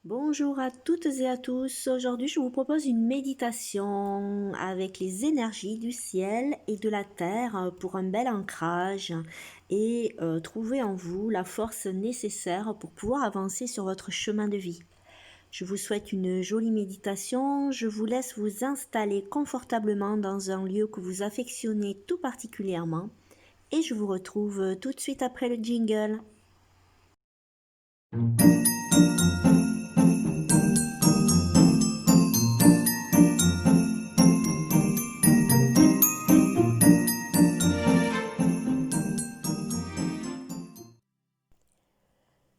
Bonjour à toutes et à tous. Aujourd'hui, je vous propose une méditation avec les énergies du ciel et de la terre pour un bel ancrage et trouver en vous la force nécessaire pour pouvoir avancer sur votre chemin de vie. Je vous souhaite une jolie méditation. Je vous laisse vous installer confortablement dans un lieu que vous affectionnez tout particulièrement et je vous retrouve tout de suite après le jingle.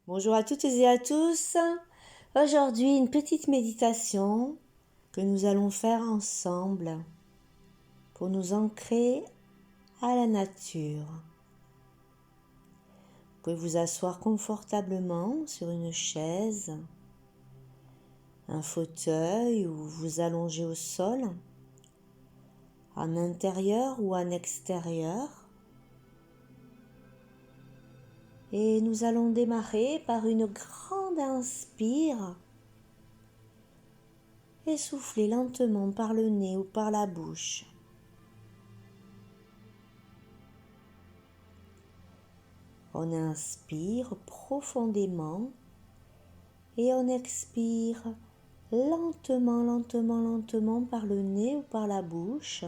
Bonjour à toutes et à tous. Aujourd'hui, une petite méditation que nous allons faire ensemble pour nous ancrer à la nature. Vous pouvez vous asseoir confortablement sur une chaise, un fauteuil ou vous allonger au sol, en intérieur ou en extérieur. Et nous allons démarrer par une grande inspire et souffler lentement par le nez ou par la bouche. On inspire profondément et on expire lentement, lentement, lentement par le nez ou par la bouche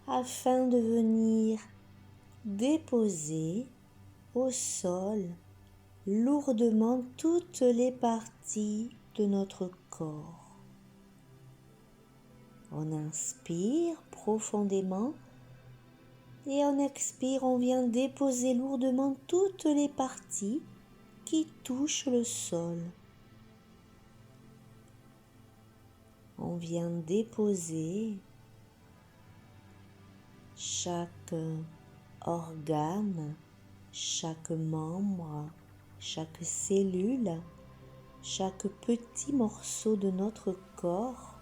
afin de venir déposer au sol lourdement toutes les parties de notre corps. On inspire profondément et on expire, on vient déposer lourdement toutes les parties qui touchent le sol. On vient déposer chaque organe, chaque membre, chaque cellule, chaque petit morceau de notre corps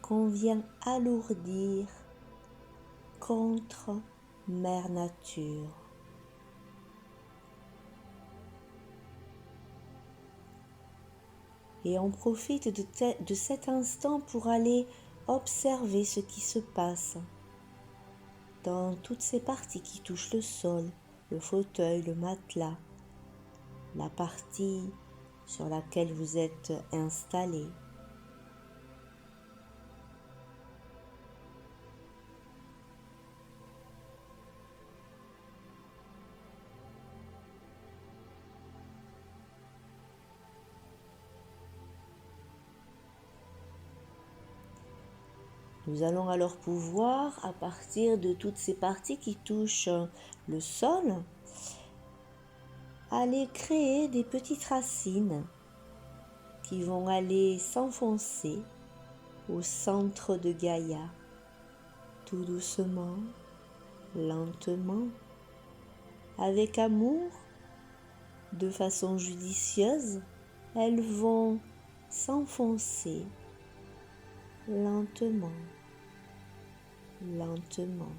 qu'on vient alourdir contre Mère Nature. Et on profite de cet instant pour aller observer ce qui se passe dans toutes ces parties qui touchent le sol, le fauteuil, le matelas, la partie sur laquelle vous êtes installé. Nous allons alors pouvoir, à partir de toutes ces parties qui touchent le sol, aller créer des petites racines qui vont aller s'enfoncer au centre de Gaïa, tout doucement, lentement, avec amour, de façon judicieuse, elles vont s'enfoncer lentement, lentement,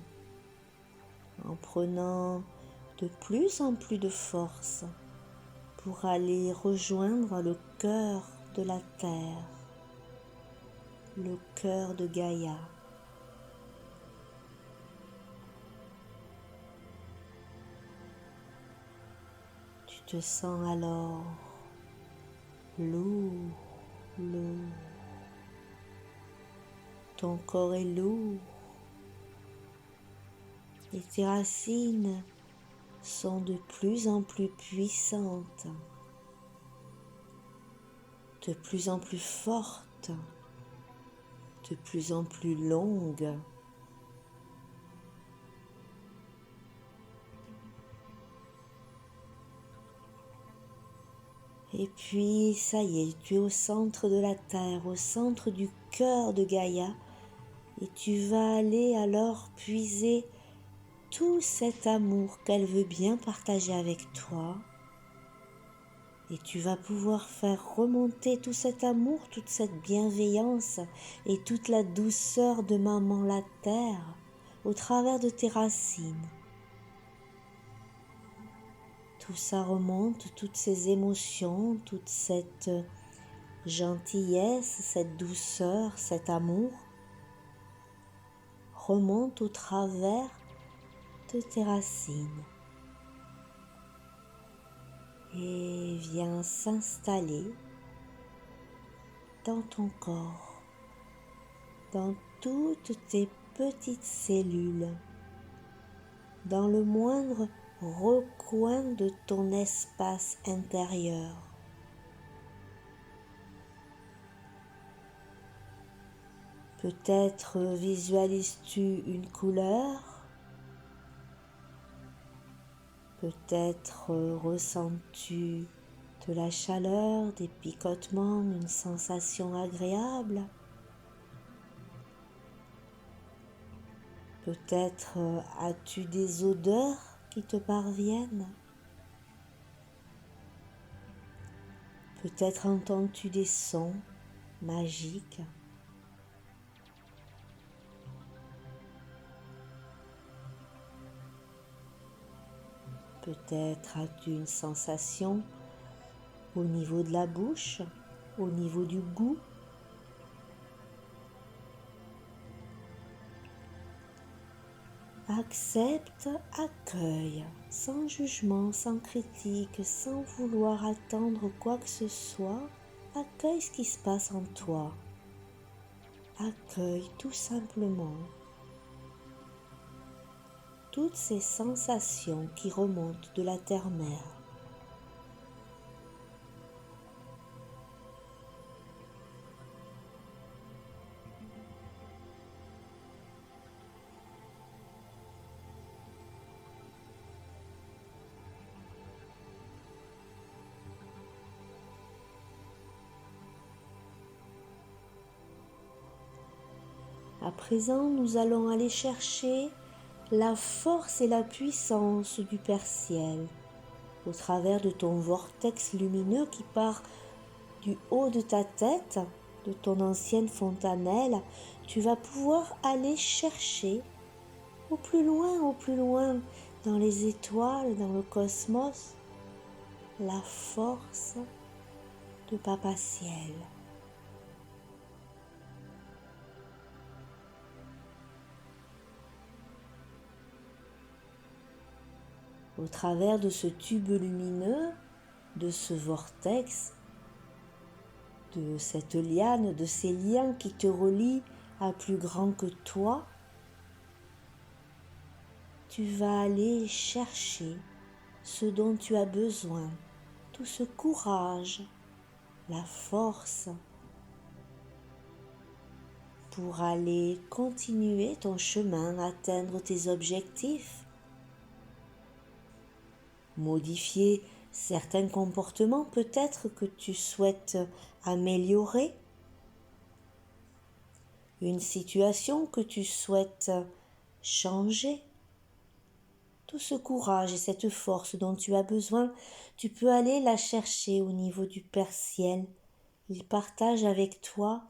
en prenant de plus en plus de force pour aller rejoindre le cœur de la terre, le cœur de Gaïa. Tu te sens alors lourd, lourd. Ton corps est lourd et tes racines sont de plus en plus puissantes, de plus en plus fortes, de plus en plus longues. Et puis, ça y est, tu es au centre de la terre, au centre du cœur de Gaïa, et tu vas aller alors puiser tout cet amour qu'elle veut bien partager avec toi. Et tu vas pouvoir faire remonter tout cet amour, toute cette bienveillance et toute la douceur de maman la terre, au travers de tes racines. tout ça remonte, toutes ces émotions, toute cette gentillesse, cette douceur, cet amour remonte au travers de tes racines et vient s'installer dans ton corps, dans toutes tes petites cellules, dans le moindre recoin de ton espace intérieur. Peut-être visualises-tu une couleur, peut-être ressens-tu de la chaleur, des picotements, une sensation agréable. Peut-être as-tu des odeurs qui te parviennent. Peut-être entends-tu des sons magiques. Peut-être as-tu une sensation au niveau de la bouche, au niveau du goût. Accepte, accueille, sans jugement, sans critique, sans vouloir attendre quoi que ce soit. Accueille ce qui se passe en toi. Accueille tout simplement toutes ces sensations qui remontent de la terre-mère. À présent, nous allons aller chercher la force et la puissance du Père Ciel au travers de ton vortex lumineux qui part du haut de ta tête, de ton ancienne fontanelle. Tu vas pouvoir aller chercher au plus loin, dans les étoiles, dans le cosmos, la force de Papa Ciel. Au travers de ce tube lumineux, de ce vortex, de cette liane, de ces liens qui te relient à plus grand que toi, tu vas aller chercher ce dont tu as besoin, tout ce courage, la force pour aller continuer ton chemin, atteindre tes objectifs, modifier certains comportements peut-être que tu souhaites améliorer, une situation que tu souhaites changer. Tout ce courage et cette force dont tu as besoin, tu peux aller la chercher au niveau du Père Ciel. Il partage avec toi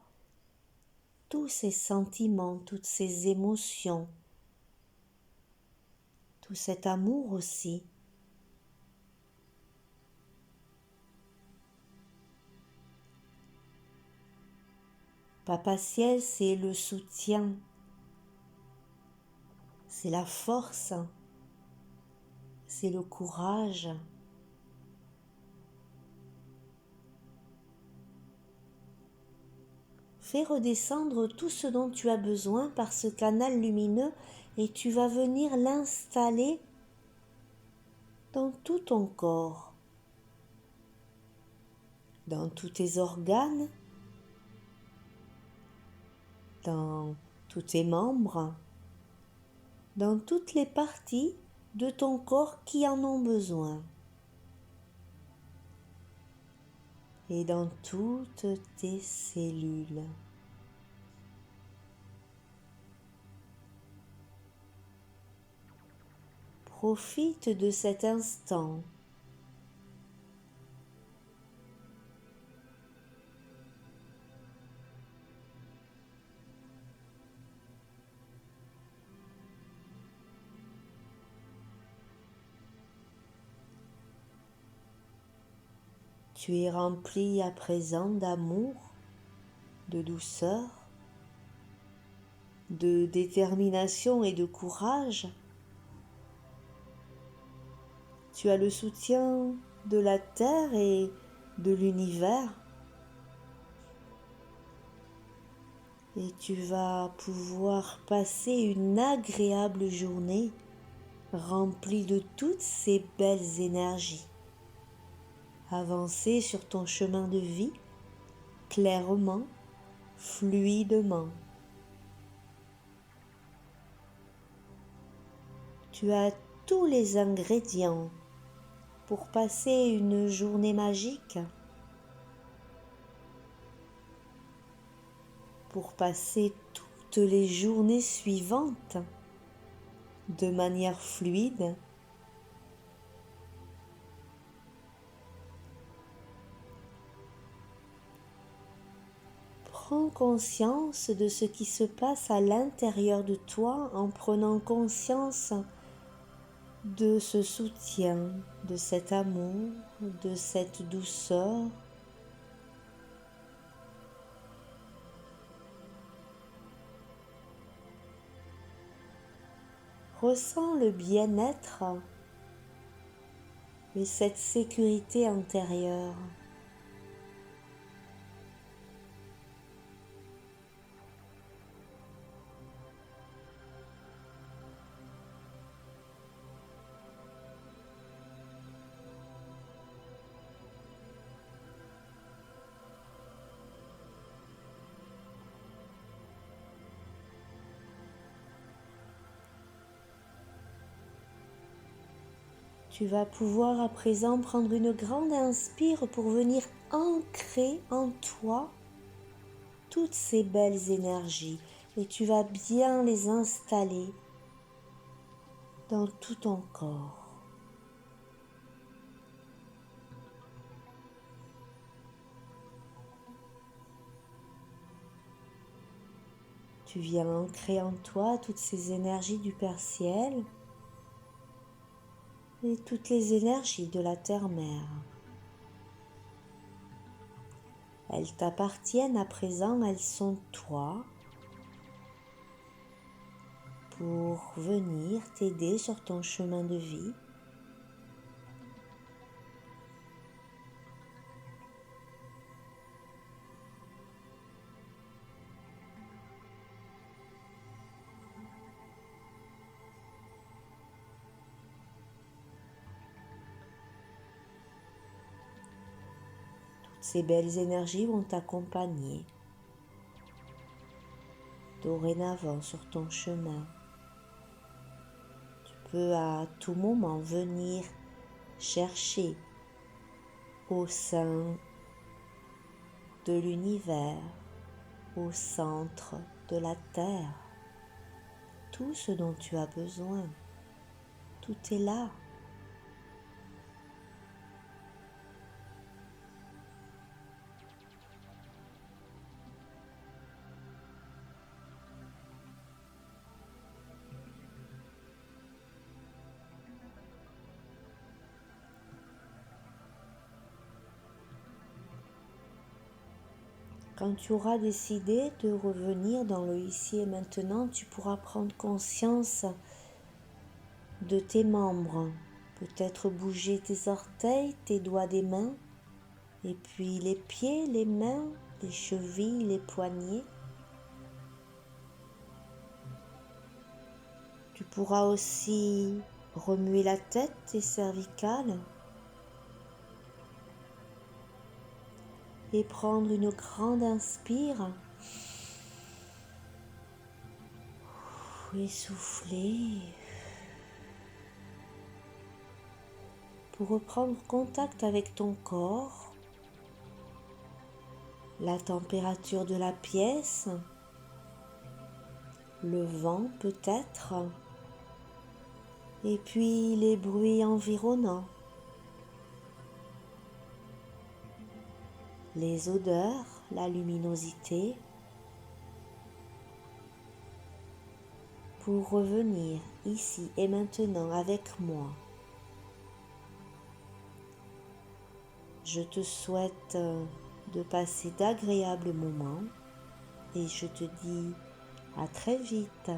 tous ces sentiments, toutes ces émotions, tout cet amour aussi. Papa Ciel, c'est le soutien, c'est la force, c'est le courage. Fais redescendre tout ce dont tu as besoin par ce canal lumineux et tu vas venir l'installer dans tout ton corps, dans tous tes organes, dans tous tes membres, dans toutes les parties de ton corps qui en ont besoin et dans toutes tes cellules. Profite de cet instant. Tu es rempli à présent d'amour, de douceur, de détermination et de courage. Tu as le soutien de la Terre et de l'univers. Et tu vas pouvoir passer une agréable journée remplie de toutes ces belles énergies. Avancer sur ton chemin de vie clairement, fluidement. Tu as tous les ingrédients pour passer une journée magique, pour passer toutes les journées suivantes de manière fluide. Prends conscience de ce qui se passe à l'intérieur de toi en prenant conscience de ce soutien, de cet amour, de cette douceur. Ressens le bien-être et cette sécurité intérieure. Tu vas pouvoir à présent prendre une grande inspire pour venir ancrer en toi toutes ces belles énergies et tu vas bien les installer dans tout ton corps. Tu viens ancrer en toi toutes ces énergies du Père Ciel et toutes les énergies de la Terre-Mère. Elles t'appartiennent à présent, elles sont toi pour venir t'aider sur ton chemin de vie. Ces belles énergies vont t'accompagner dorénavant sur ton chemin. Tu peux à tout moment venir chercher au sein de l'univers, au centre de la Terre, tout ce dont tu as besoin. Tout est là. Quand tu auras décidé de revenir dans le ici et maintenant, tu pourras prendre conscience de tes membres, peut-être bouger tes orteils, tes doigts des mains, et puis les pieds, les mains, les chevilles, les poignets. Tu pourras aussi remuer la tête, tes cervicales, et prendre une grande inspire. Et souffler pour reprendre contact avec ton corps, la température de la pièce, le vent peut-être, et puis les bruits environnants, les odeurs, la luminosité, pour revenir ici et maintenant avec moi. Je te souhaite de passer d'agréables moments et je te dis à très vite.